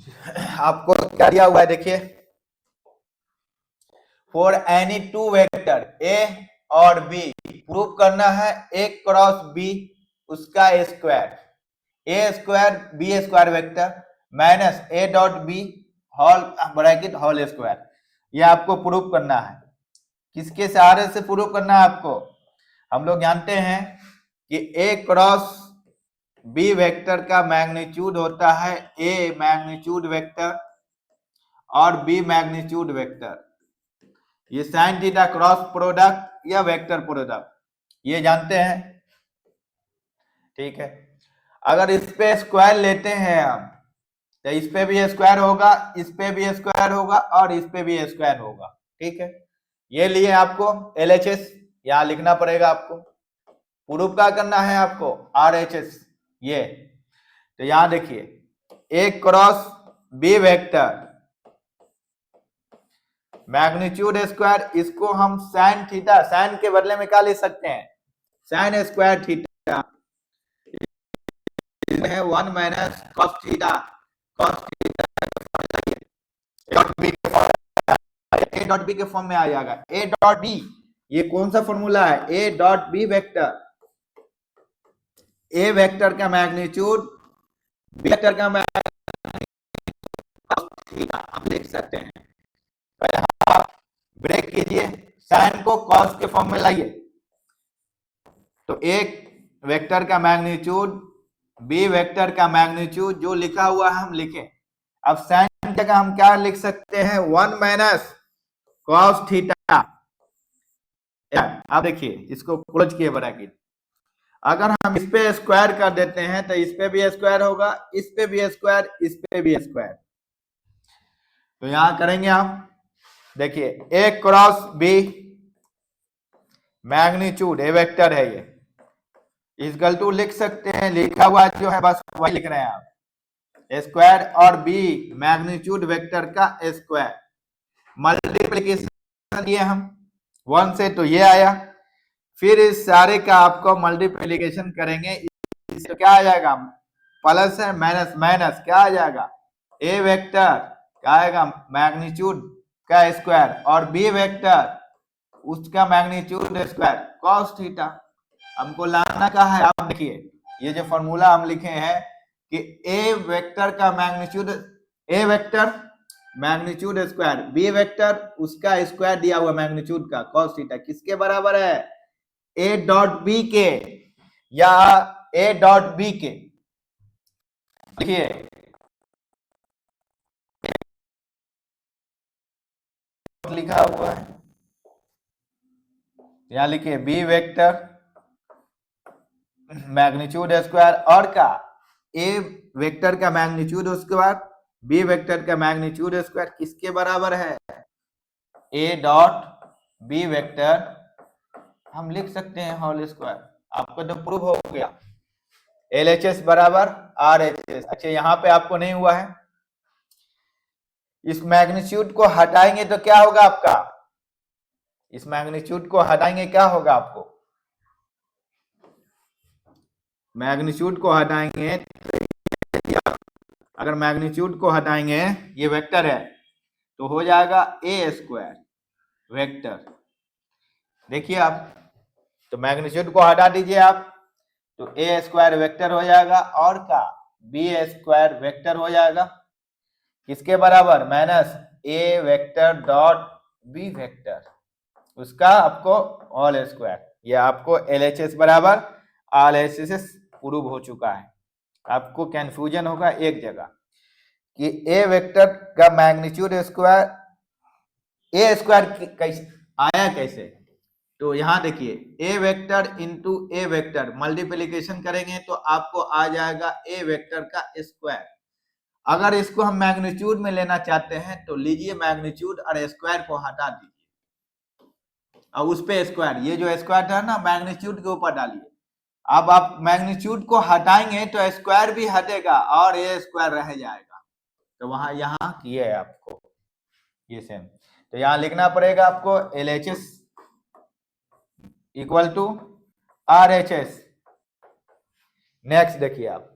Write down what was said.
आपको क्या दिया हुआ है देखिए, for any two vector A और बी प्रूव करना है ए क्रॉस बी उसका square, A square B square vector minus A dot B whole bracket whole square, ये आपको प्रूव करना है। किसके सहारे से प्रूव करना है आपको? हम लोग जानते हैं कि ए क्रॉस बी वेक्टर का मैग्नीट्यूड होता है ए मैग्नीट्यूड वेक्टर और बी मैग्नीट्यूड वेक्टर, ये साइन थीटा क्रॉस प्रोडक्ट या वेक्टर प्रोडक्ट, ये जानते हैं। ठीक है, अगर इस पे स्क्वायर लेते हैं हम तो इस पे भी स्क्वायर होगा, इस पे भी स्क्वायर होगा और इस पे भी स्क्वायर होगा। ठीक है, ये लिए आपको LHS यहां लिखना पड़ेगा, आपको प्रूफ क्या करना है आपको RHS ये। तो यहां देखिए A cross B vector magnitude square, इसको हम साइन थीटा, साइन के बदले में क्या लिख सकते हैं साइन स्क्वायर थीटा है 1 minus cos theta, cos A dot B के फॉर्म में आ जाएगा। ए डॉट बी ये कौन सा फॉर्मूला है? A dot B vector, A vector का मैग्नीट्यूड बी वेक्टर का आप लिख सकते हैं। ब्रेक कीजिए, साइन को कॉस के फॉर्म में लाइए, तो एक वेक्टर का मैग्नीट्यूड बी वेक्टर का मैग्नीट्यूड जो लिखा हुआ है हम लिखें। अब साइन की जगह हम क्या लिख सकते हैं 1 माइनस कॉस थीटा। अब देखिए इसको क्लोज किए ब्रैकेट, अगर हम इस पे स्क्वायर कर देते हैं तो इस पे भी स्क्वायर होगा, इस पे भी स्क्वायर, इस पे भी स्क्वायर। तो यहां करेंगे हम, देखिए A cross B magnitude A vector है ये, इस गलतू लिख सकते हैं, लिखा हुआ जो है बस वही लिख रहे हैं आप, स्क्वायर और बी मैग्नीट्यूड वेक्टर का स्क्वायर, मल्टीप्लिकेशन दिए हम 1 से तो ये आया, फिर इस सारे का आपको मल्टीप्लिकेशन करेंगे, इससे क्या आ जाएगा प्लस है माइनस माइनस क्या आ जाएगा ए वेक्टर क्या आएगा मैग्नीट्यूड का स्क्वायर और बी वेक्टर उसका मैग्नीट्यूड स्क्वायर कॉस थीटा। हमको लाना का है, आप देखिए ये जो फॉर्मूला हम लिखे हैं कि ए वेक्टर का magnitude, A vector magnitude square B vector उसका स्क्वायर दिया हुआ मैग्नीट्यूड का कॉस थीटा किसके बराबर है ए डॉट बी के या ए डॉट बी के। देखिए लिखा हुआ है, यहां लिखिए बी वेक्टर मैग्नीट्यूड स्क्वायर और का ए वेक्टर का मैग्नीट्यूड उसके बाद बी वेक्टर का मैग्नीट्यूड स्क्वायर किसके बराबर है ए डॉट बी वेक्टर, हम लिख सकते हैं होल स्क्वायर। आपको तो प्रूव हो गया LHS बराबर RHS। अच्छा यहां पे आपको नहीं हुआ है, इस मैग्नीट्यूड को हटाएंगे तो क्या होगा आपका, इस मैग्नीट्यूड को हटाएंगे क्या होगा आपको, मैग्नीट्यूड को हटाएंगे, अगर मैग्नीट्यूड को हटाएंगे ये वेक्टर है तो हो जाएगा ए स्क्वायर वेक्टर। देखिए आप, तो मैग्नीट्यूड को हटा दीजिए आप तो ए स्क्वायर वेक्टर हो जाएगा और का बी स्क्वायर वेक्टर हो जाएगा किसके बराबर माइनस ए वेक्टर डॉट बी वेक्टर उसका आपको ऑल स्क्वायर। ये आपको LHS बराबर RHS प्रूव हो चुका है। आपको कंफ्यूजन होगा एक जगह कि ए वेक्टर का मैग्नीट्यूड स्क्वायर ए स्क्वायर कैसे आया कैसे, तो यहां देखिए ए वेक्टर इंटू ए वेक्टर मल्टीप्लीकेशन करेंगे तो आपको आ जाएगा ए वेक्टर का स्क्वायर। अगर इसको हम मैग्नीट्यूड में लेना चाहते हैं तो लीजिए मैग्नीट्यूड और स्क्वायर को हटा दीजिए और उस पे स्क्वायर, ये जो स्क्वायर था ना मैग्नीट्यूड के ऊपर डालिए। अब आप मैग्नीट्यूड को हटाएंगे तो स्क्वायर भी हटेगा और ये स्क्वायर रह जाएगा, तो वहां यहां किए है आपको ये सेम। तो यहां लिखना पड़ेगा आपको LHS equal to RHS। Next देखिए आप,